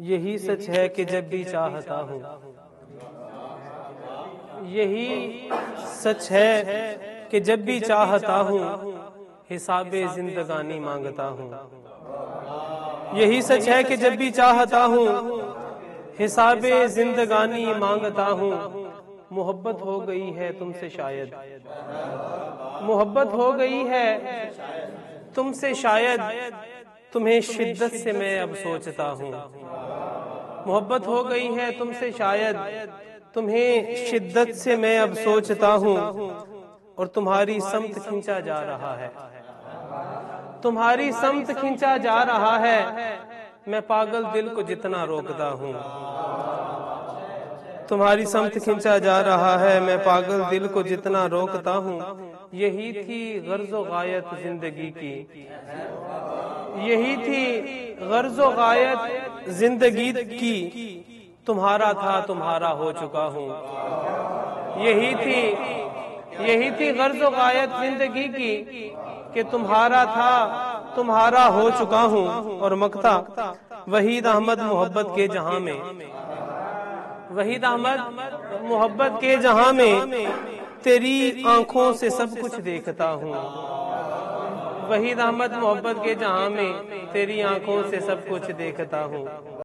यही सच है कि जब भी चाहता हूँ, यही सच है कि जब भी चाहता हूँ हिसाबे जिंदगानी मांगता हूँ। यही सच है कि जब भी चाहता हूँ हिसाबे जिंदगानी मांगता हूँ। मोहब्बत हो गई है तुमसे शायद, मोहब्बत हो गई है तुमसे शायद, तुम्हें शिद्दत से मैं अब सोचता हूँ। मोहब्बत हो गई है तुमसे शायद, तुम्हें शिद्दत से मैं अब सोचता हूँ। और तुम्हारी समत खींचा जा रहा है, तुम्हारी समत खींचा जा रहा है। मैं पागल दिल को जितना रोकता हूँ, तुम्हारी समत खींचा जा रहा है। मैं पागल दिल को जितना रोकता हूँ। यही थी गर्ज़ो गायत जिंदगी की, यही थी गर्ज़ो गायत जिंदगी की। तुम्हारा था तुम्हारा हो चुका हूँ। यही थी गर्ज़ो गायत जिंदगी की कि तुम्हारा था तुम्हारा हो चुका हूँ। और मकता वहीद अहमद मोहब्बत के जहां में, वहीद अहमद मोहब्बत के जहां में तेरी आंखों से सब कुछ देखता हूँ। वहीद अहमद मोहब्बत के जहां में तेरी आंखों से सब कुछ देखता हूँ।